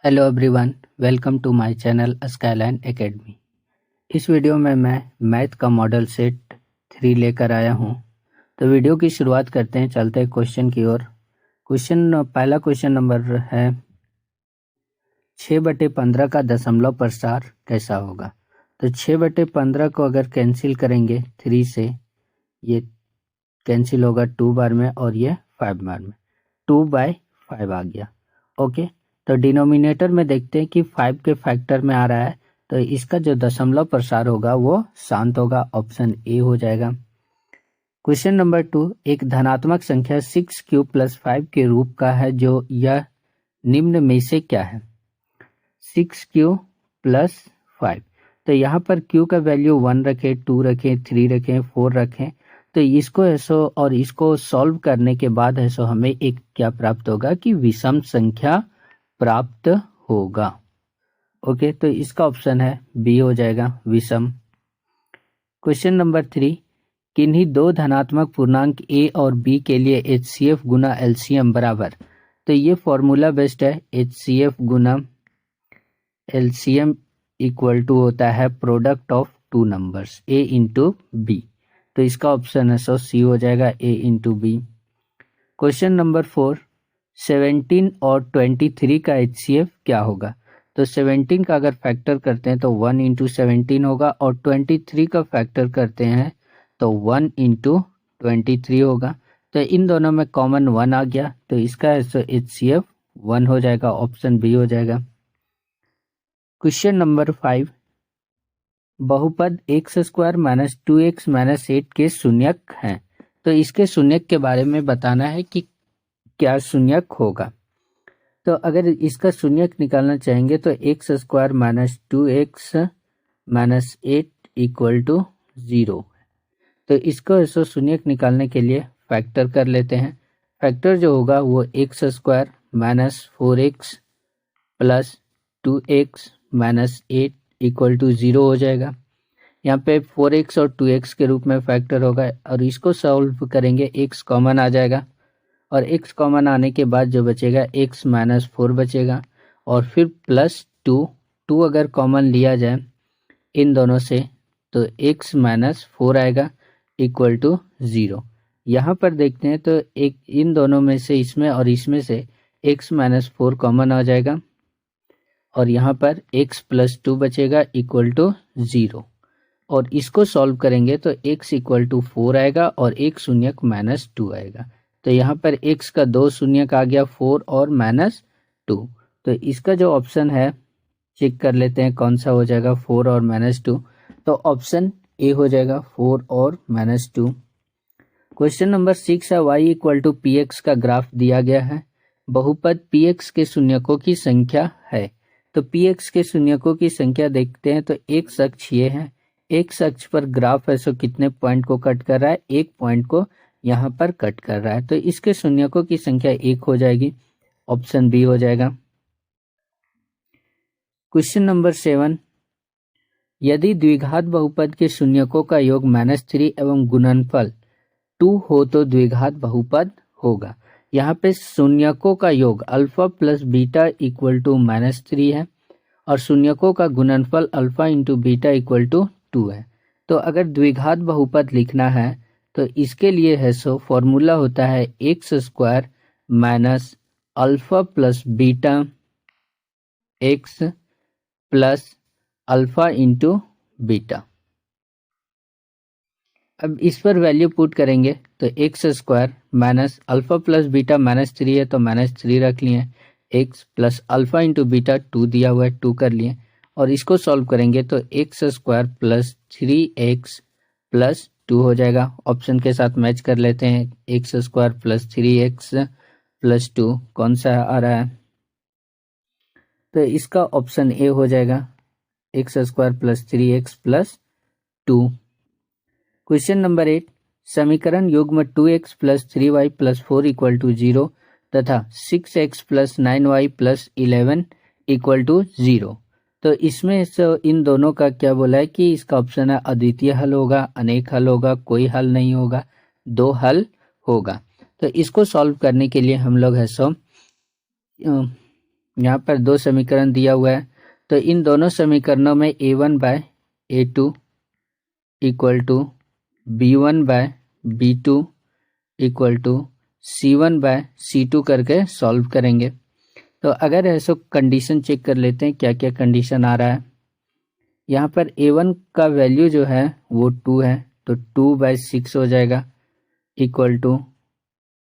Hello everyone, welcome to my channel skyline academy. इस वीडियो में मैं मैथ का मॉडल सेट 3 लेकर आया हूं। तो वीडियो की शुरुआत करते हैं, चलते हैं क्वेश्चन की ओर। पहला क्वेश्चन नंबर है 6/15 का दशमलव प्रसार कैसा होगा। तो 6/15 को अगर कैंसिल करेंगे 3 से, ये कैंसिल होगा 2 बार में और ये 5 बार में, 2/5 आ गया। ओके, तो डिनोमिनेटर में देखते हैं कि 5 के फैक्टर में आ रहा है, तो इसका जो दशमलव प्रसार होगा वो शांत होगा, ऑप्शन ए हो जाएगा। क्वेश्चन नंबर 2, एक धनात्मक संख्या 6q + 5 के रूप का है, जो यह निम्न में से क्या है। 6q + 5, तो यहाँ पर q का वैल्यू 1 रखें, 2 रखें, 3 रखें, 4 रखें। तो इसको ऐसो और इसको सॉल्व करने के बाद ऐसो हमें एक क्या प्राप्त होगा कि विषम संख्या प्राप्त होगा। ओके, तो इसका ऑप्शन है बी हो जाएगा, विषम। क्वेश्चन नंबर 3, किन्हीं दो धनात्मक पूर्णांक a और b के लिए HCF गुना LCM बराबर। तो ये फॉर्मूला बेस्ड है, HCF गुना LCM इक्वल टू होता है product of two numbers a into B. तो इसका ऑप्शन है सो सी हो जाएगा, a into B. Question number 4, 17 और 23 का HCF क्या होगा। तो 17 का अगर फैक्टर करते हैं तो 1 इंटू 17 होगा, और 23 का फैक्टर करते हैं तो 1 इंटू 23 होगा। तो इन दोनों में कॉमन 1 आ गया, तो इसका HCF 1 हो जाएगा, ऑप्शन बी हो जाएगा। क्वेश्चन नंबर 5, बहुपद x² - 2x - 8 के शून्यक हैं। तो इसके शून्यक के बारे में बताना है कि क्या शून्यक होगा। तो अगर इसका शून्यक निकालना चाहेंगे तो x² - 2x - 8 इक्वल टू 0। तो इसको ऐसा शून्यक निकालने के लिए फैक्टर कर लेते हैं। फैक्टर जो होगा वो x² - 4x + 2x - 8 equal to 0 हो जाएगा। यहाँ पे 4x और 2x के रूप में फैक्टर होगा, और इसको सॉल्व करेंगे x कॉमन आ जाएगा, और x कॉमन आने के बाद जो बचेगा x - 4 बचेगा, और फिर +2 अगर कॉमन लिया जाए इन दोनों से तो x - 4 आएगा इक्वल टू 0। यहाँ पर देखते हैं तो एक इन दोनों में से, इसमें और इसमें से x - 4 कॉमन आ जाएगा, और यहाँ पर x + 2 बचेगा इक्वल टू 0। और इसको सॉल्व करेंगे तो x इक्वल टू 4 आएगा और एक शून्यक -2 आएगा। तो यहाँ पर x का 2 शून्यक आ गया, 4 और -2। तो इसका जो ऑप्शन है चेक कर लेते हैं कौन सा हो जाएगा, 4 और -2। तो ऑप्शन ए हो जाएगा, 4 और -2। क्वेश्चन नंबर 6 है, y = px का ग्राफ दिया गया है। बहुपद px के शून्यकों की संख्या है। तो px के शून्यकों की संख्या देखते हैं तो एक अक्ष ये है, एक अक्ष पर ग्राफ है सो कितने पॉइंट को कट कर रहा है, एक पॉइंट को यहाँ पर कट कर रहा है। तो इसके शून्यकों की संख्या 1 हो जाएगी, ऑप्शन बी हो जाएगा। क्वेश्चन नंबर 7, यदि द्विघात बहुपद के शून्यकों का योग -3 एवं गुणनफल 2 हो तो द्विघात बहुपद होगा। यहाँ पे शून्यकों का योग अल्फा + बीटा इक्वल टू -3 है, और शून्यकों का गुणनफल अल्फा × बीटा इक्वल टू 2 है। तो अगर द्विघात बहुपद लिखना है तो इसके लिए है सो फॉर्मूला होता है x² - alpha + beta x + alpha × beta. अब इस पर वैल्यू पुट करेंगे तो x² - अल्फा + बीटा -3 है तो -3 रख लिए, x + अल्फा × बीटा 2 दिया हुआ है, 2 कर लिए, और इसको सॉल्व करेंगे तो x² + 3x + 2 हो जाएगा। ऑप्शन के साथ मैच कर लेते हैं, x² + 3x + 2 कौन सा आ रहा है। तो इसका ऑप्शन ए हो जाएगा, x² + 3x + 2। क्वेश्चन नंबर 8, समीकरण युग्म 2x + 3y + 4 = 0 तथा 6x + 9y + 11 = 0। तो इसमें इन दोनों का क्या बोला है कि इसका ऑप्शन है अद्वितीय हल होगा, अनेक हल होगा, कोई हल नहीं होगा, 2 हल होगा। तो इसको सॉल्व करने के लिए हम लोग है सो यहाँ पर दो समीकरण दिया हुआ है, तो इन दोनों समीकरणों में a1 by a2 equal to b1 by b2 equal to c1 by c2 करके सॉल्व करेंगे। तो अगर ऐसा कंडीशन चेक कर लेते हैं क्या क्या कंडीशन आ रहा है। यहाँ पर a1 का वैल्यू जो है वो 2 है, तो 2/6 हो जाएगा इक्वल टू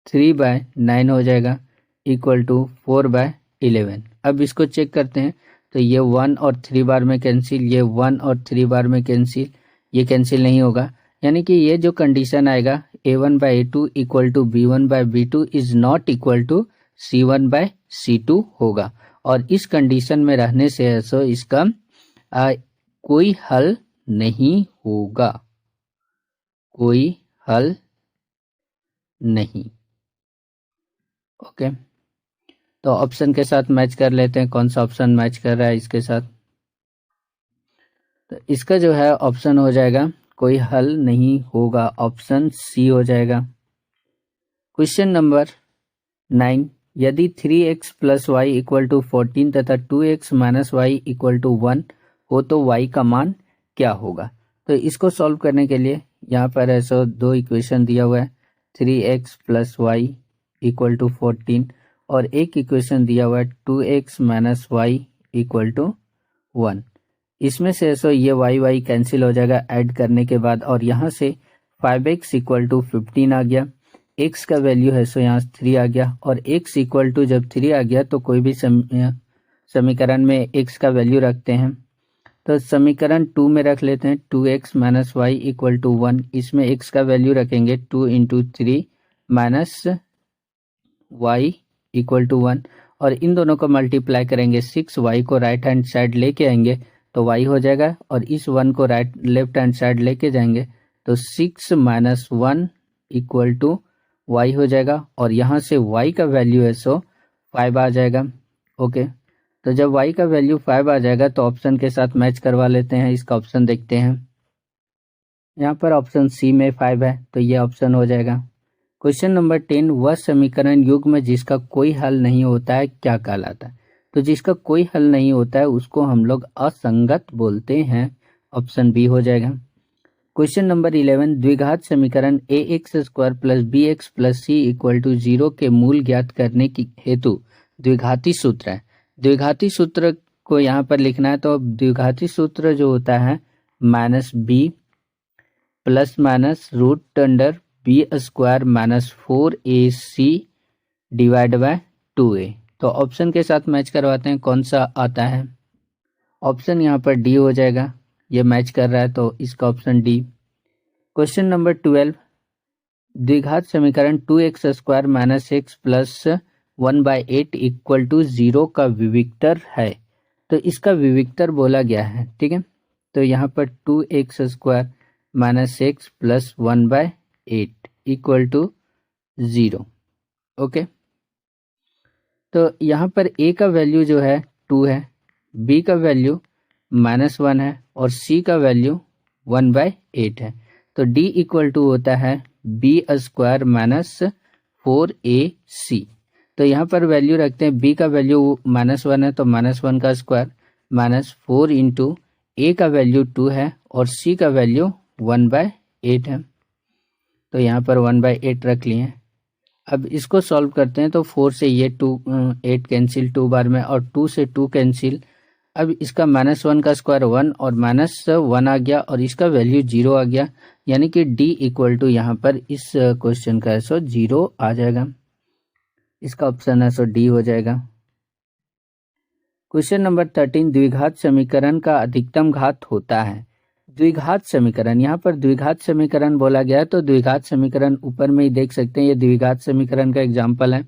3/9 हो जाएगा इक्वल टू 4/11। अब इसको चेक करते हैं, तो ये 1 और 3 बार में कैंसिल, ये 1 और 3 बार में कैंसिल, ये कैंसिल नहीं होगा। यानी कि ये जो कंडीशन आएगा a1/a2 equal to b1/b2 is not equal to c1/c2 होगा। और इस कंडीशन में रहने से ऐसा इसका कोई हल नहीं होगा, कोई हल नहीं। ओके, तो ऑप्शन के साथ मैच कर लेते हैं, कौन सा ऑप्शन मैच कर रहा है इसके साथ। तो इसका जो है ऑप्शन हो जाएगा कोई हल नहीं होगा, ऑप्शन सी हो जाएगा। क्वेश्चन नंबर 9, यदि 3x plus Y equal to 14 तथा 2x minus Y equal to 1 हो तो y का मान क्या होगा। तो इसको सॉल्व करने के लिए यहाँ पर ऐसा दो इक्वेशन दिया हुआ है, 3x plus Y equal to 14 और एक इक्वेशन दिया हुआ है 2x minus Y equal to 1। इसमें से ऐसा ये y कैंसिल हो जाएगा ऐड करने के बाद, और यहाँ से 5x इक्वल टू 15 आ गया, x का वैल्यू है सो यहाँ 3 आ गया, और x इक्वल टू जब 3 आ गया तो कोई भी समीकरण में x का वैल्यू रखते हैं। तो समीकरण 2 में रख लेते हैं 2x minus Y equal to 1, इसमें x का वैल्यू रखेंगे 2 into 3 minus Y equal to 1, और इन दोनों को मल्टीप्लाई करेंगे 6, y को राइट हैंड साइड लेके आएंगे तो y हो जाएगा, और इस 1 को लेफ्ट हैंड साइड लेके जाएंगे तो 6 माइनस 1 इक्वल टू y हो जाएगा, और यहाँ से y का वैल्यू है सो 5 आ जाएगा। ओके, तो जब y का वैल्यू 5 आ जाएगा तो ऑप्शन के साथ मैच करवा लेते हैं, इसका ऑप्शन देखते हैं। यहाँ पर ऑप्शन सी में 5 है तो ये ऑप्शन हो जाएगा। क्वेश्चन नंबर 10, वह समीकरण युग्म जिसका कोई हल नहीं होता है क्या कहलाता है। तो जिसका कोई हल नहीं होता है उसको हम लोग असंगत बोलते हैं, ऑप्शन बी हो जाएगा। क्वेश्चन नंबर 11, द्विघात समीकरण ax² plus bx plus c equal to 0 के मूल ज्ञात करने की हेतु द्विघाती सूत्र है। द्विघाती सूत्र को यहाँ पर लिखना है, तो द्विघाती सूत्र जो होता है -b plus minus root under b² minus 4ac divide by 2a। तो ऑप्शन के साथ मैच करवाते हैं, कौन सा आता है। ऑप्शन यहाँ पर डी हो जाएगा, ये मैच कर रहा है तो इसका ऑप्शन डी। क्वेश्चन नंबर 12, द्विघात समीकरण 2x² minus x plus 1/8 equal to 0 का विविक्तर है। तो इसका विविक्तर बोला गया है, ठीक है। तो यहाँ पर 2x² minus x plus 1/8 equal to 0। Okay, तो यहाँ पर a का वैल्यू जो है 2 है, b का वैल्यू -1 है और c का वैल्यू 1/8 है। तो d इक्वल टू होता है b² माइनस 4ac। तो यहाँ पर वैल्यू रखते हैं, b का वैल्यू -1 है तो -1 का स्क्वायर माइनस 4 इंटू a का वैल्यू 2 है और c का वैल्यू 1/8 है। तो यहाँ पर 1/8 रख लिए। अब इसको सॉल्व करते हैं, तो 4 से ये 8 कैंसिल 2 बार में, और 2 से 2 कैंसिल। अब इसका -1 का स्क्वायर 1 और -1 आ गया और इसका वैल्यू 0 आ गया, यानी कि d इक्वल टू यहाँ पर इस क्वेश्चन का सो 0 आ जाएगा। इसका ऑप्शन है सो डी हो जाएगा। क्वेश्चन नंबर 13, द्विघात समीकरण का अधिकतम घात होता है। द्विघात समीकरण, यहाँ पर द्विघात समीकरण बोला गया है, तो द्विघात समीकरण ऊपर में ही देख सकते हैं, ये द्विघात समीकरण का एग्जाम्पल है।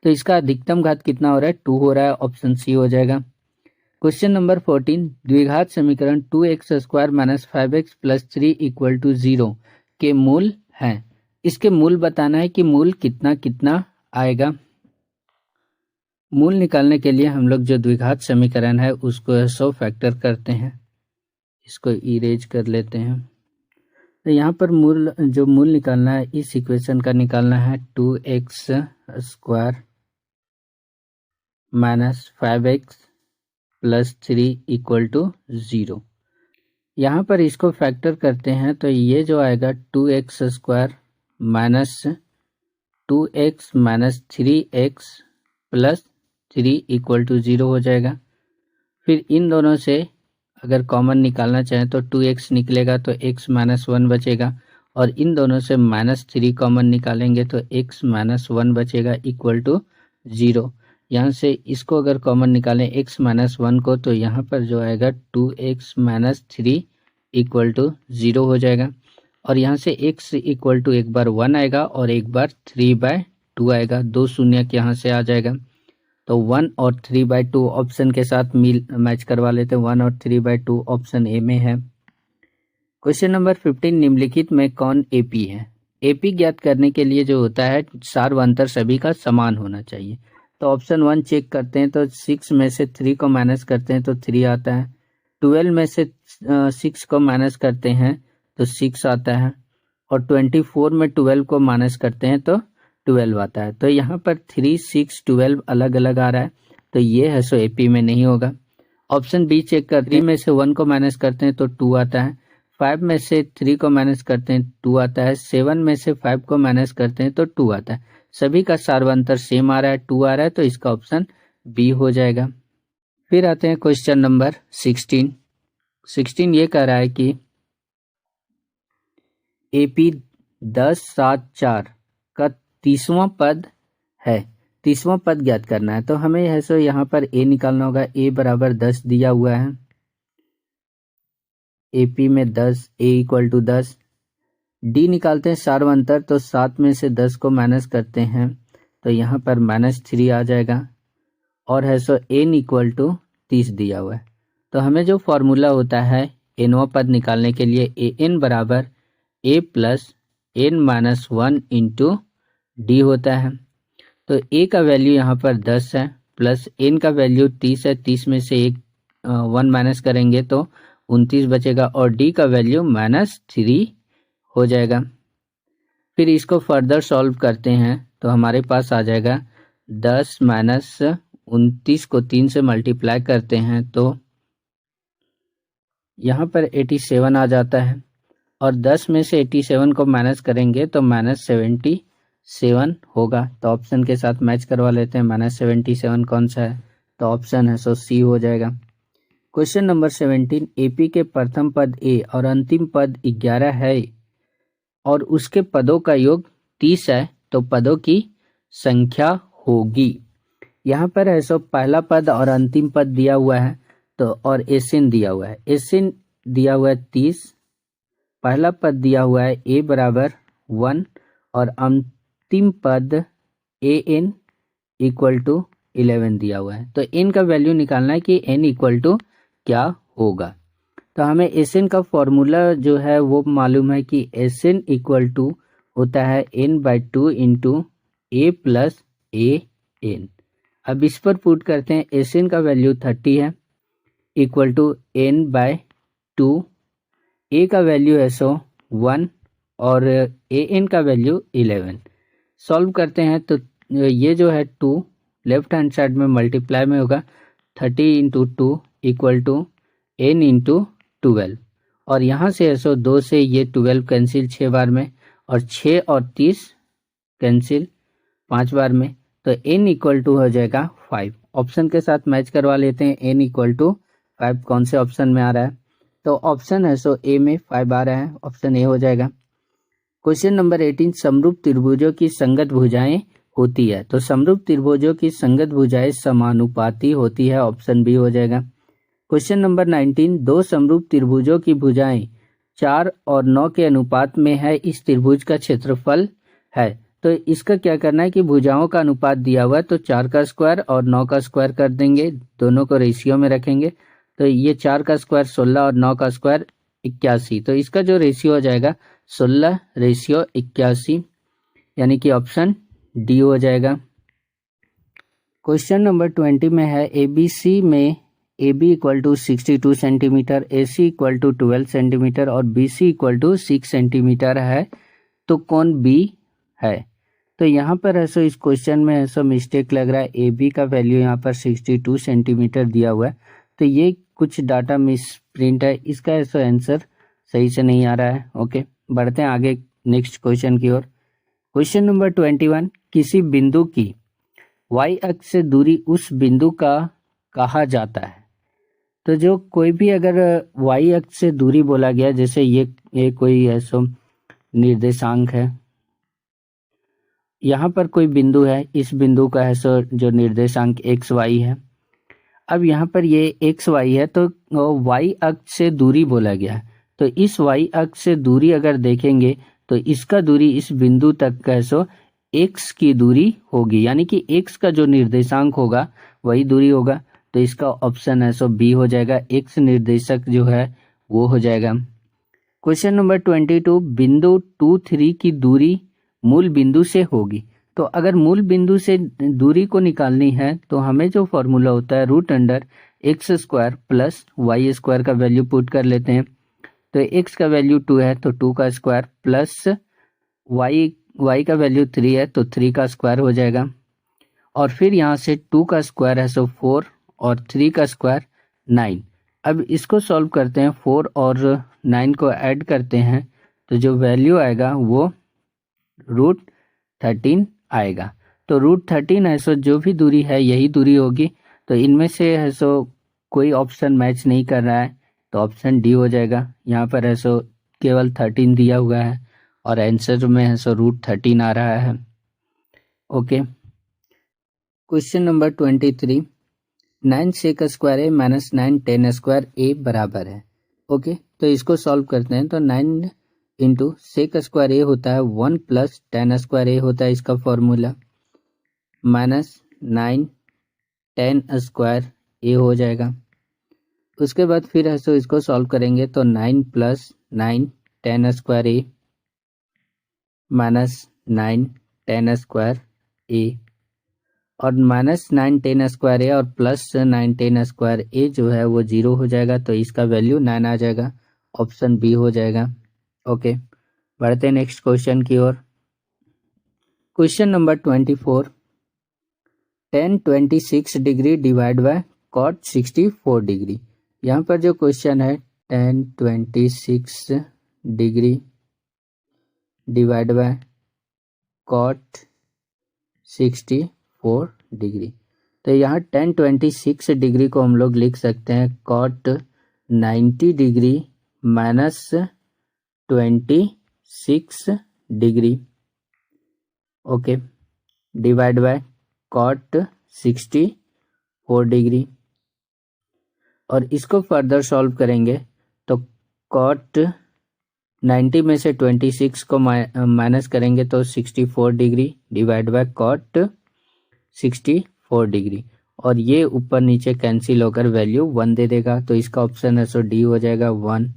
तो इसका अधिकतम घात कितना हो रहा है, 2 हो रहा है, ऑप्शन सी हो जाएगा। क्वेश्चन नंबर 14, द्विघात समीकरण 2x² minus 5x plus 3 equal to 0 के मूल हैं। इसके मूल बताना है कि मूल कितना कितना आएगा। मूल निकालने के लिए हम लोग जो द्विघात समीकरण है उसको 100 फैक्टर करते हैं, इसको इरेज कर लेते हैं। तो यहाँ पर मूल निकालना है, इस इक्वेशन का निकालना है 2x² minus 5x plus 3 equal to 0। यहाँ पर इसको फैक्टर करते हैं तो ये जो आएगा 2x square minus 2x minus 3x plus 3 equal to 0 हो जाएगा। फिर इन दोनों से अगर कॉमन निकालना चाहें तो 2x निकलेगा तो x माइनस 1 बचेगा, और इन दोनों से माइनस 3 कॉमन निकालेंगे तो x माइनस 1 बचेगा इक्वल टू 0। यहाँ से इसको अगर कॉमन निकालें x माइनस 1 को तो यहाँ पर जो आएगा 2x माइनस 3 इक्वल टू 0 हो जाएगा, और यहाँ से x इक्वल टू एक बार 1 आएगा और एक बार 3/2 आएगा, 2 शून्य यहाँ से आ जाएगा। तो 1 और 3/2 ऑप्शन के साथ मैच करवा लेते हैं। 1 और 3/2 ऑप्शन ए में है। क्वेश्चन नंबर 15, निम्नलिखित में कौन एपी है? एपी ज्ञात करने के लिए जो होता है सार्वअंतर सभी का समान होना चाहिए। तो ऑप्शन 1 चेक करते हैं तो 6 में से 3 को माइनस करते हैं तो 3 आता है। 12 में से 6 को माइनस करते हैं तो 6 आता है, और 24 में 12 को माइनस करते हैं तो 12 आता है। तो यहाँ पर 3, 6, 12 अलग अलग आ रहा है, तो ये है सो एपी में नहीं होगा। ऑप्शन बी चेक करते हैं, 3 में से 1 को माइनस करते हैं तो 2 आता है। 5 में से 3 को माइनस करते हैं 2 आता है। 7 में से 5 को माइनस करते हैं तो 2 आता है। सभी का सार्वअंतर सेम आ रहा है, 2 आ रहा है, तो इसका ऑप्शन बी हो जाएगा। फिर आते हैं क्वेश्चन नंबर 16 ये कह रहा है कि एपी 10, 7, 4 का 30वां पद है, 30वां पद ज्ञात करना है। तो हमें है सो यहाँ पर ए निकालना होगा। ए बराबर 10 दिया हुआ है, एपी में 10, ए इक्वल टू 10। डी निकालते हैं सार्वअंतर, तो 7 में से 10 को माइनस करते हैं तो यहाँ पर -3 आ जाएगा, और है सो एन इक्वल टू 30 दिया हुआ है। तो हमें जो फॉर्मूला होता है एनवा पद निकालने के लिए, ए एन बराबर a plus n minus 1 into d होता है। तो ए का वैल्यू यहाँ पर 10 है, प्लस एन का वैल्यू 30 है, 30 में से 1 माइनस करेंगे तो 29 बचेगा, और डी का वैल्यू -3 हो जाएगा। फिर इसको फर्दर सॉल्व करते हैं तो हमारे पास आ जाएगा 10 माइनस 29 को 3 से मल्टीप्लाई करते हैं तो यहाँ पर 87 आ जाता है, और 10 में से 87 को माइनस करेंगे तो -77 होगा। तो ऑप्शन के साथ मैच करवा लेते हैं। -77 कौन सा है? तो ऑप्शन है सो सी हो जाएगा। क्वेश्चन नंबर 17, एपी के प्रथम पद ए और अंतिम पद 11 है और उसके पदों का योग 30 है, तो पदों की संख्या होगी। यहाँ पर है सो पहला पद और अंतिम पद दिया हुआ है, तो और एसिन दिया हुआ है। एसिन दिया हुआ है 30, पहला पद दिया हुआ है ए बराबर 1, और अंतिम पद ए एन इक्वल टू 11 दिया हुआ है। तो एन का वैल्यू निकालना है कि एन इक्वल टू क्या होगा। तो हमें एस एन का फॉर्मूला जो है वो मालूम है कि एस एन इक्वल टू होता है n/2 into A plus A N. अब इस पर पुट करते हैं, एस एन का वैल्यू 30 है इक्वल टू n/2, ए का वैल्यू है सो 1 और ए एन का वैल्यू 11। सॉल्व करते हैं तो ये जो है 2 लेफ्ट हैंड साइड में मल्टीप्लाई में होगा, 30 into 2 equal to n into 12, और यहाँ से है सो 2 से ये 12 कैंसिल 6 बार में, और 6 और 30 कैंसिल 5 बार में, तो n इक्वल टू हो जाएगा 5। ऑप्शन के साथ मैच करवा लेते हैं। n इक्वल टू 5 कौन से ऑप्शन में आ रहा है? तो ऑप्शन है सो ए में 5 आ रहा है, ऑप्शन ए हो जाएगा। क्वेश्चन नंबर 18, समरूप त्रिभुजों की संगत भुजाएं होती है। तो समरूप त्रिभुजों की संगत भुजाएं समानुपाती होती है, ऑप्शन बी हो जाएगा। क्वेश्चन नंबर 19, दो समरूप त्रिभुजों की भुजाएं 4 और 9 के अनुपात में है, इस त्रिभुज का क्षेत्रफल है। तो इसका क्या करना है कि भुजाओं का अनुपात दिया हुआ है, तो 4 का स्क्वायर और 9 का स्क्वायर कर देंगे, दोनों को रेशियो में रखेंगे। तो ये 4 का स्क्वायर 16 और 9 का स्क्वायर 81, तो इसका जो रेशियो हो जाएगा 16:81, यानी कि ऑप्शन डी हो जाएगा। क्वेश्चन नंबर 20 में है, एबीसी में AB equal to 62 centimetre, AC equal to 12 centimetre और BC इक्वल टू 6 सेंटीमीटर है, तो कौन B है? तो यहाँ पर ऐसा इस क्वेश्चन में ऐसा मिस्टेक लग रहा है, ए बी का वैल्यू यहाँ पर 62 सेंटीमीटर दिया हुआ है, तो ये कुछ डाटा मिस प्रिंट है, इसका ऐसा आंसर सही से नहीं आ रहा है। ओके, बढ़ते हैं आगे नेक्स्ट क्वेश्चन की ओर। क्वेश्चन नंबर 21, किसी बिंदु की y अक्ष से दूरी उस बिंदु का कहा जाता है। तो जो कोई भी अगर y अक्ष से दूरी बोला गया, जैसे ये कोई ऐसा निर्देशांक है, यहाँ पर कोई बिंदु है, इस बिंदु का ऐसा जो निर्देशांक एक्स वाई है। अब यहाँ पर ये एक्स वाई है, तो y अक्ष से दूरी बोला गया है, तो इस y अक्ष से दूरी अगर देखेंगे तो इसका दूरी इस बिंदु तक का ऐसा x की दूरी होगी, यानी कि x का जो निर्देशांक होगा वही दूरी होगा। तो इसका ऑप्शन है सो बी हो जाएगा, x निर्देशक जो है वो हो जाएगा। क्वेश्चन नंबर 22, बिंदु 2, 3 की दूरी मूल बिंदु से होगी। तो अगर मूल बिंदु से दूरी को निकालनी है तो हमें जो फॉर्मूला होता है √x² प्लस y स्क्वायर का वैल्यू पुट कर लेते हैं। तो x का वैल्यू 2 है तो 2 का स्क्वायर प्लस y का वैल्यू 3 है तो 3 का स्क्वायर हो जाएगा। और फिर यहाँ से 2 का स्क्वायर है सो 4 और 3 का स्क्वायर 9। अब इसको सॉल्व करते हैं, 4 और 9 को ऐड करते हैं तो जो वैल्यू आएगा वो √13 आएगा। तो √13 है सो जो भी दूरी है यही दूरी होगी। तो इनमें से है सो कोई ऑप्शन मैच नहीं कर रहा है, तो ऑप्शन डी हो जाएगा। यहाँ पर है सो केवल 13 दिया हुआ है और आंसर में है सो √13 आ रहा है। Okay, question number 23, 9 sec square a minus 9 tan square a बराबर है। ओके, तो इसको सॉल्व करते हैं। तो 9 इंटू सेक स्क्वायर ए होता है 1 प्लस tan स्क्वायर ए होता है इसका फॉर्मूला, माइनस 9 tan स्क्वायर ए हो जाएगा। उसके बाद फिर है सो इसको सॉल्व करेंगे तो 9 plus 9 tan square a minus 9 tan square ए, और माइनस 9 tan स्क्वायर ए और प्लस 9 tan स्क्वायर ए जो है वो 0 हो जाएगा, तो इसका वैल्यू 9 आ जाएगा। ऑप्शन बी हो जाएगा। ओके, बढ़ते हैं नेक्स्ट क्वेश्चन की ओर। Question number 24, tan 26 degree divide by cot 64 degree. यहाँ पर जो क्वेश्चन है tan 26 degree divide by cot 64 degree. तो यहाँ tan 26 डिग्री को हम लोग लिख सकते हैं cot 90 degree minus 26 degree. Okay, divide by cot 64 degree. और इसको फर्दर सॉल्व करेंगे तो cot 90 में से 26 को माइनस करेंगे तो 64 degree divide by cot 64 degree, और ये ऊपर नीचे कैंसिल होकर वैल्यू 1 दे देगा। तो इसका ऑप्शन है सो डी हो जाएगा 1।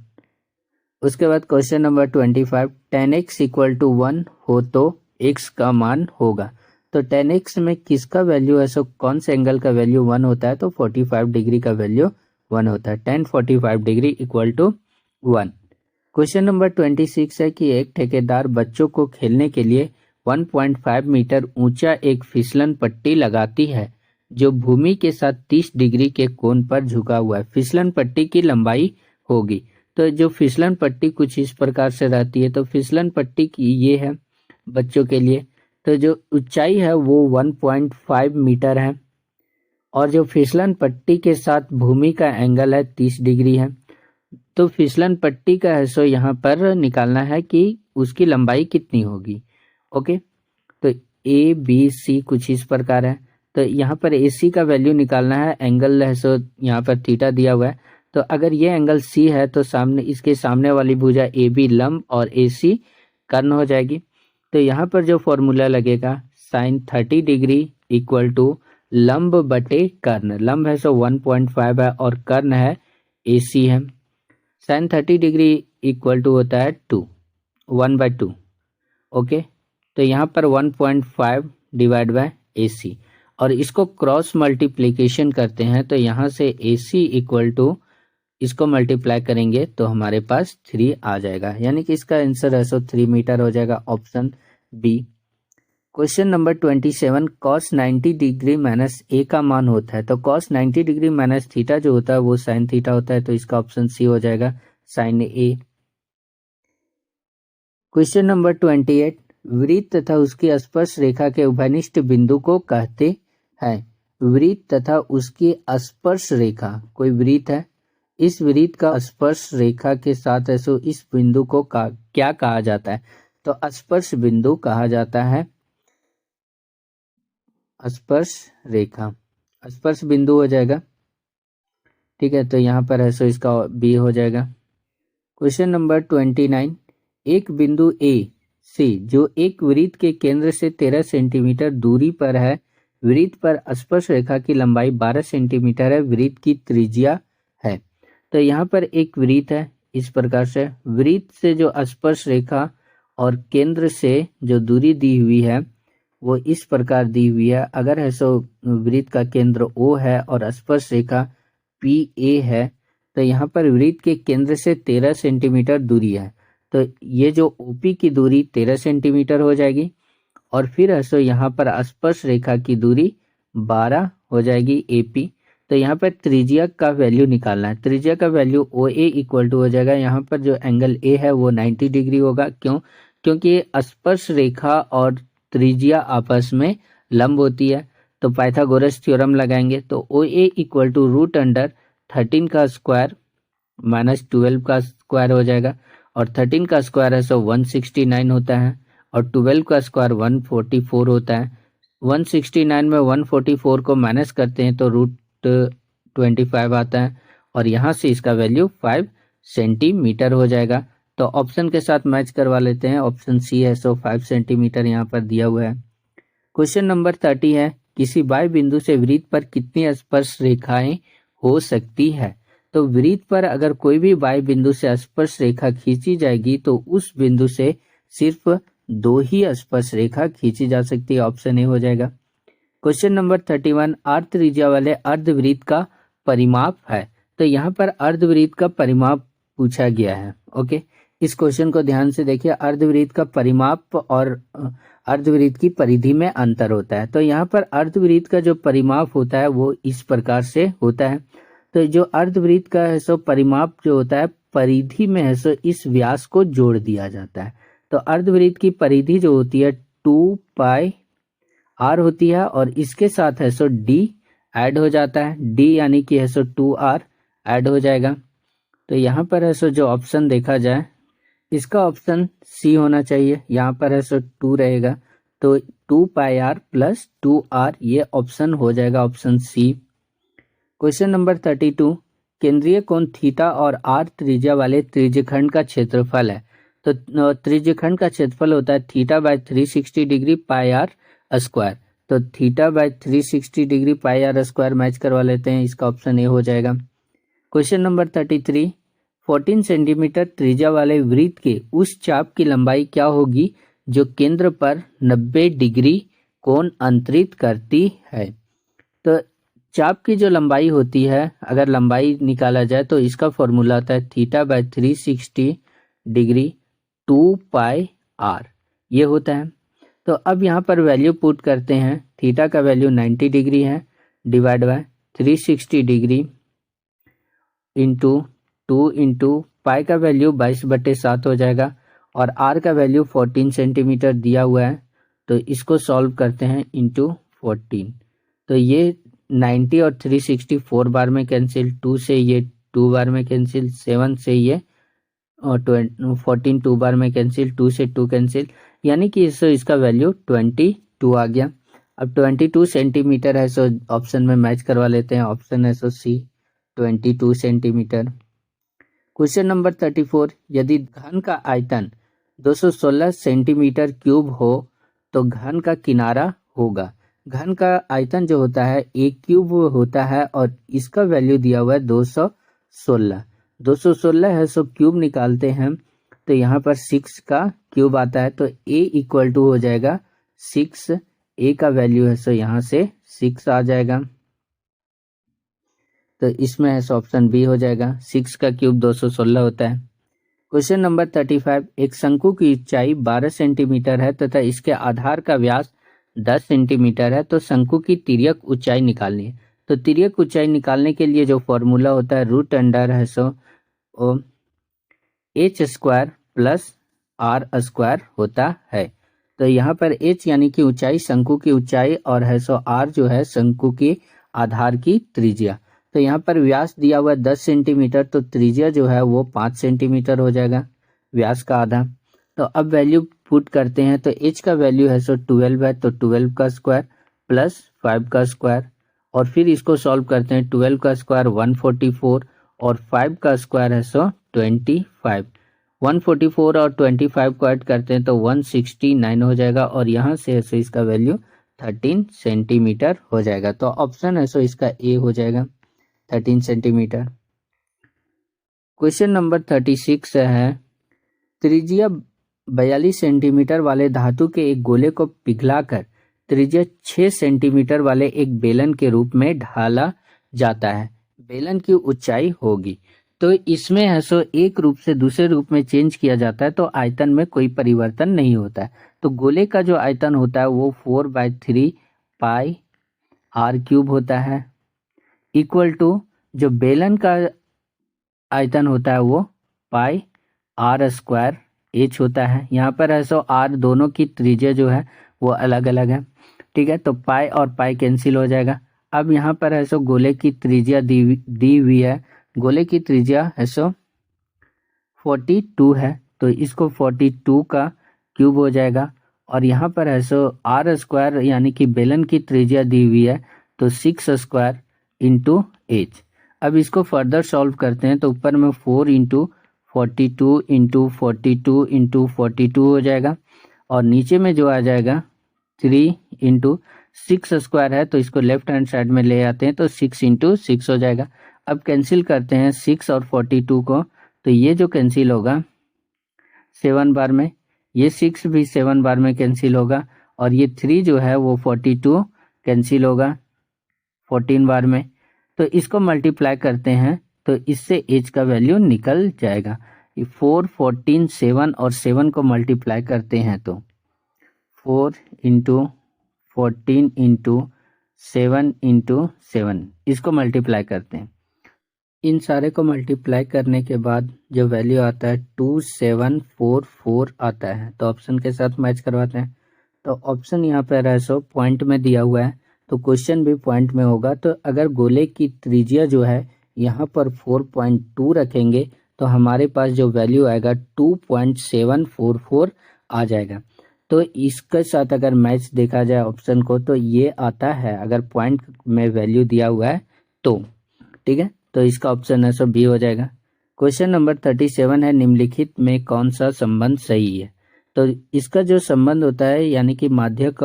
उसके बाद question number 25, tan x equal to 1 हो तो x का मान होगा। तो tan x में किसका वैल्यू है, सो कौन से एंगल का वैल्यू 1 होता है, तो 45 डिग्री का वैल्यू 1 होता है। tan 45 degree equal to 1। Question number 26 है कि एक ठेकेदार बच्चों को खेलने के लिए 1.5 मीटर ऊंचा एक फिसलन पट्टी लगाती है जो भूमि के साथ 30 डिग्री के कोण पर झुका हुआ है। फिसलन पट्टी की लंबाई होगी। तो जो फिसलन पट्टी कुछ इस प्रकार से रहती है, तो फिसलन पट्टी की ये है बच्चों के लिए, तो जो ऊंचाई है वो 1.5 मीटर है, और जो फिसलन पट्टी के साथ भूमि का एंगल है 30 डिग्री है। तो फिसलन पट्टी का है सो यहाँ पर निकालना है कि उसकी लंबाई कितनी होगी। ओके, तो ए बी सी कुछ इस प्रकार है। तो यहाँ पर ए सी का वैल्यू निकालना है, एंगल है सो यहाँ पर थीटा दिया हुआ है। तो अगर ये एंगल सी है तो सामने इसके सामने वाली भुजा ए बी लंब और ए सी कर्ण हो जाएगी। तो यहाँ पर जो फॉर्मूला लगेगा sin 30 डिग्री इक्वल टू लंब बटे कर्ण। लंब है सो 1.5 है और कर्ण है ए सी है। sin 30 डिग्री इक्वल टू होता है 2, 1/2। ओके, तो यहाँ पर 1.5 डिवाइड बाय ए सी, और इसको क्रॉस मल्टीप्लिकेशन करते हैं तो यहाँ से ए सी इक्वल टू इसको मल्टीप्लाई करेंगे तो हमारे पास 3 आ जाएगा, यानी कि इसका आंसर है सो 3 मीटर हो जाएगा। Option b. Question number 27 cos 90 degree minus a का मान होता है। तो cos 90 डिग्री माइनस थीटा जो होता है वो साइन थीटा होता है, तो इसका ऑप्शन सी हो जाएगा साइन ए। क्वेश्चन नंबर 28 वृत्त तथा उसकी स्पर्श रेखा के उभयनिष्ठ बिंदु को कहते हैं। वृत्त तथा उसकी स्पर्श रेखा, कोई वृत्त है, इस वृत्त का स्पर्श रेखा के साथ है, सो इस बिंदु को क्या कहा जाता है? तो स्पर्श बिंदु कहा जाता है। स्पर्श रेखा, स्पर्श बिंदु हो जाएगा। ठीक है, तो यहाँ पर है सो इसका बी हो जाएगा। क्वेश्चन नंबर 29 एक बिंदु ए से जो एक वृत्त के केंद्र से 13 सेंटीमीटर दूरी पर है, वृत्त पर स्पर्श रेखा की लंबाई 12 सेंटीमीटर है, वृत्त की त्रिज्या है। तो यहाँ पर एक वृत्त है, इस प्रकार से वृत्त से जो स्पर्श रेखा और केंद्र से जो दूरी दी हुई है वो इस प्रकार दी हुई है। अगर है सो वृत्त का केंद्र O है और स्पर्श रेखा PA है, तो यहाँ पर वृत्त के केंद्र से 13 सेंटीमीटर दूरी है, तो ये जो OP की दूरी 13 सेंटीमीटर हो जाएगी और फिर है सो यहाँ पर स्पर्श रेखा की दूरी 12 हो जाएगी AP। तो यहाँ पर त्रिज्या का वैल्यू निकालना है। त्रिज्या का वैल्यू OA इक्वल टू हो जाएगा, यहाँ पर जो एंगल A है वो 90 डिग्री होगा। क्यों? क्योंकि स्पर्श रेखा और त्रिज्या आपस में लंब होती है। तो पाइथागोरस थ्योरम लगाएंगे, तो OA equal to root under 13 का स्क्वायर माइनस 12 का स्क्वायर हो जाएगा, और 13 का स्क्वायर है सो 169 होता है और 12 का स्क्वायर 144 होता है। 169 में 144 को माइनस करते हैं तो रूट 25 आता है और यहाँ से इसका वैल्यू 5 सेंटीमीटर हो जाएगा। तो ऑप्शन के साथ मैच करवा लेते हैं, ऑप्शन सी है सो 5 सेंटीमीटर यहाँ पर दिया हुआ है। क्वेश्चन नंबर 30 है किसी बाह्य बिंदु से वृत्त पर कितनी स्पर्श रेखाएं हो सकती है? तो वृत्त पर अगर कोई भी बाह्य बिंदु से स्पर्श रेखा खींची जाएगी तो उस बिंदु से सिर्फ 2 ही स्पर्श रेखा खींची जा सकती है, ऑप्शन ए हो जाएगा। क्वेश्चन नंबर 31 अर्ध त्रिज्या वाले अर्धवृत्त का परिमाप है। तो यहाँ पर अर्धवृत्त का परिमाप पूछा गया है। ओके, इस क्वेश्चन को ध्यान से देखिए। अर्धवृत्त का परिमाप और अर्धवृत्त की परिधि में अंतर होता है। तो यहाँ पर अर्धवृत्त का जो परिमाप होता है वो इस प्रकार से होता है। तो जो अर्धवृत्त का है सो परिमाप जो होता है परिधि में है सो इस व्यास को जोड़ दिया जाता है। तो अर्धवृत्त की परिधि जो होती है 2 पाई r होती है और इसके साथ है सो d ऐड हो जाता है। d यानी कि है सो 2r ऐड हो जाएगा। तो यहाँ पर है सो जो ऑप्शन देखा जाए इसका ऑप्शन सी होना चाहिए। यहाँ पर है सो 2 रहेगा, तो 2 पाई r प्लस 2r ये ऑप्शन हो जाएगा, ऑप्शन सी। क्वेश्चन नंबर 32 केंद्रीय कोण थीटा और r त्रिज्या वाले त्रिज्यखंड का क्षेत्रफल है। तो त्रिज्यखंड का क्षेत्रफल होता है theta by 360 degree pi r square. तो theta by 360 degree pi r square match करवा लेते हैं, इसका ऑप्शन ए हो जाएगा। क्वेश्चन नंबर 33 14 सेंटीमीटर त्रिज्या वाले वृत्त के उस चाप की लंबाई क्या होगी जो केंद्र पर 90 डिग्री कोण अंतरित करती है? तो चाप की जो लंबाई होती है, अगर लंबाई निकाला जाए तो इसका फॉर्मूला आता है theta by 360 degree 2 pi r, ये होता है। तो अब यहाँ पर वैल्यू पुट करते हैं। थीटा का वैल्यू 90 डिग्री है, divide by 360 degree into 2 into pi का वैल्यू 22/7 हो जाएगा और r का वैल्यू 14 सेंटीमीटर दिया हुआ है। तो इसको सॉल्व करते हैं इंटू 14। तो ये 90 और 360 4 बार में कैंसिल, 2 से ये 2 बार में कैंसिल, 7 से ये और 14 2 बार में कैंसिल, 2 से 2 कैंसिल, यानी कि इसका वैल्यू 22 आ गया। अब 22 सेंटीमीटर है सो ऑप्शन में मैच करवा लेते हैं, ऑप्शन है सो सी 22 सेंटीमीटर। क्वेश्चन नंबर 34 यदि घन का आयतन 216 सेंटीमीटर क्यूब हो तो घन का किनारा होगा। घन का आयतन जो होता है एक क्यूब होता है और इसका वैल्यू दिया हुआ है 216 है सो क्यूब निकालते हैं तो यहाँ पर 6 का क्यूब आता है। तो a इक्वल टू हो जाएगा 6, a का वैल्यू है सो यहाँ से 6 आ जाएगा। तो इसमें है सो ऑप्शन बी हो जाएगा, 6 का क्यूब 216 होता है। क्वेश्चन नंबर 35 एक शंकु की ऊंचाई 12 सेंटीमीटर है तथा इसके आधार का व्यास 10 सेंटीमीटर है तो शंकु की तिर्यक ऊंचाई निकालनी है। तो तिर्यक ऊंचाई निकालने के लिए जो फॉर्मूला होता है रूट अंडर है so h square plus R square होता है। तो यहाँ पर h यानी कि ऊंचाई, शंकु की ऊंचाई, और है सो r जो है शंकु की आधार की त्रिज्या। तो यहाँ पर व्यास दिया हुआ 10 सेंटीमीटर, तो त्रिज्या जो है वो 5 सेंटीमीटर हो जाएगा, व्यास का आधा। तो अब वैल्यू पुट करते हैं, तो h का वैल्यू है सो 12 है, तो 12 का स्क्वायर प्लस 5 का स्क्वायर, और फिर इसको सॉल्व करते हैं। 12 का स्क्वायर 144 और 5 का स्क्वायर है सो 25। 144 और 25 को ऐड करते हैं तो 169 हो जाएगा, और यहाँ से है सो इसका वैल्यू 13 सेंटीमीटर हो जाएगा। तो ऑप्शन है सो इसका ए हो जाएगा, 13 सेंटीमीटर। क्वेश्चन नंबर 36 है, त्रिज्या 42 सेंटीमीटर वाले धातु के एक गोले को पिघलाकर त्रिज्या 6 सेंटीमीटर वाले एक बेलन के रूप में ढाला जाता है, बेलन की ऊंचाई होगी। तो इसमें है सो एक रूप से दूसरे रूप में चेंज किया जाता है, तो आयतन में कोई परिवर्तन नहीं होता है। तो गोले का जो आयतन होता है वो 4/3 पाई आर क्यूब होता है, इक्वल टू जो बेलन का आयतन होता है वो पाई आर स्क्वायर एच होता है। यहाँ पर है सो आर दोनों की त्रिज्या जो है वो अलग अलग है, ठीक है। तो पाई और पाई कैंसिल हो जाएगा। अब यहाँ पर है सो गोले की त्रिज्या दी हुई है, गोले की त्रिज्या है सो 42 है, तो इसको 42 का क्यूब हो जाएगा। और यहाँ पर है सो आर स्क्वायर यानी कि बेलन की त्रिज्या दी हुई है, तो 6 स्क्वायर इंटू एच। अब इसको फर्दर सॉल्व करते हैं, तो ऊपर में 4 इंटू 42 इंटू 42 इंटू 42 हो जाएगा, और नीचे में जो आ जाएगा 3 इंटू 6 स्क्वायर है, तो इसको लेफ्ट हैंड साइड में ले आते हैं, तो 6 इंटू 6 हो जाएगा। अब कैंसिल करते हैं 6 और 42 को, तो ये जो कैंसिल होगा 7 बार में, ये 6 भी 7 बार में कैंसिल होगा, और ये 3 जो है वो 42 कैंसिल होगा 14 बार में। तो इसको मल्टीप्लाई करते हैं, तो इससे एच का वैल्यू निकल जाएगा। 4, 14, 7 और 7 को मल्टीप्लाई करते हैं तो 4 इंटू 14 इंटू 7 इंटू 7, इसको मल्टीप्लाई करते हैं। इन सारे को मल्टीप्लाई करने के बाद जो वैल्यू आता है 2744 आता है, तो ऑप्शन के साथ मैच करवाते हैं। तो ऑप्शन यहाँ पर है सो पॉइंट में दिया हुआ है, तो क्वेश्चन भी पॉइंट में होगा। तो अगर गोले की त्रिज्या जो है यहाँ पर 4.2 रखेंगे, तो हमारे पास जो वैल्यू आएगा 2.744 आ जाएगा। तो इसके साथ अगर मैच देखा जाए ऑप्शन को, तो ये आता है अगर पॉइंट में वैल्यू दिया हुआ है तो, ठीक है। तो इसका ऑप्शन है सो बी हो जाएगा। क्वेश्चन नंबर 37 है, निम्नलिखित में कौन सा संबंध सही है। तो इसका जो संबंध होता है यानी कि माध्यक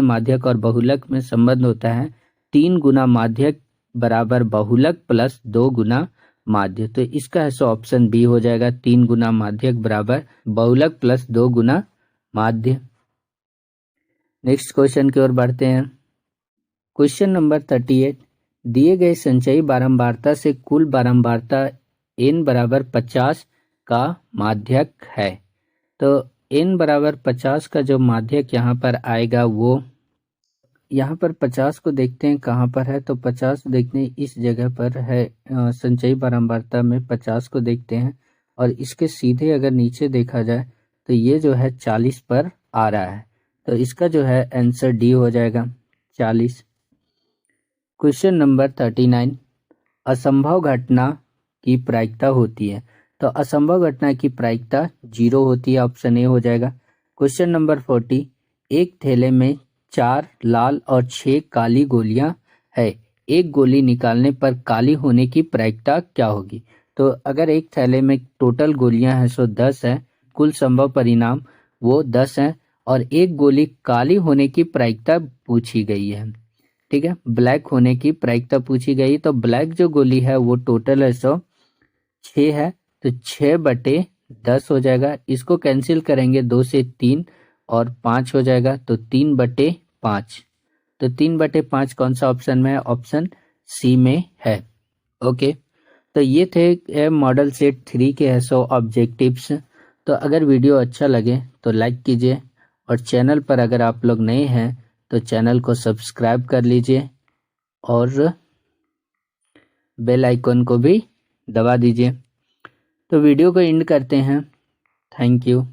माध्यक और बहुलक में संबंध होता है 3 गुना माध्यक बराबर बहुलक प्लस 2 गुना माध्य। तो इसका है सो ऑप्शन बी हो जाएगा, 3 गुना माध्यक बराबर बहुलक प्लस 2 गुना माध्य। नेक्स्ट क्वेश्चन की ओर बढ़ते हैं। क्वेश्चन नंबर 38, दिए गए संचयी बारंबारता से कुल बारंबारता n बराबर 50 का माध्यक है। तो n बराबर 50 का जो माध्यक यहाँ पर आएगा वो, यहाँ पर 50 को देखते हैं कहाँ पर है, तो 50 देखते हैं इस जगह पर है, संचयी बारंबारता में 50 को देखते हैं, और इसके सीधे अगर नीचे देखा जाए तो ये जो है 40 पर आ रहा है, तो इसका जो है आंसर डी हो जाएगा 40। क्वेश्चन नंबर 39, असंभव घटना की प्रायिकता होती है। तो असंभव घटना की प्रायिकता 0 होती है, ऑप्शन ए हो जाएगा। क्वेश्चन नंबर 40, एक थैले में 4 लाल और 6 काली गोलियां है, एक गोली निकालने पर काली होने की प्रायिकता क्या होगी। तो अगर एक थैले में टोटल गोलियां हैं सो 10 है, कुल संभव परिणाम वो 10 है, और एक गोली काली होने की प्रायिकता पूछी गई है, ठीक है, ब्लैक होने की प्रायिकता पूछी गई। तो ब्लैक जो गोली है वो टोटल है सो 6 है, तो 6/10 हो जाएगा। इसको कैंसिल करेंगे 2 से 3 और 5 हो जाएगा, तो 3/5। तो 3/5 कौन सा ऑप्शन में है, ऑप्शन सी में है। ओके, तो ये थे मॉडल सेट 3 के है सो ऑब्जेक्टिव्स। तो अगर वीडियो अच्छा लगे तो लाइक कीजिए, और चैनल पर अगर आप लोग नए हैं तो चैनल को सब्सक्राइब कर लीजिए और बेल आइकन को भी दबा दीजिए। तो वीडियो को एंड करते हैं। Thank you.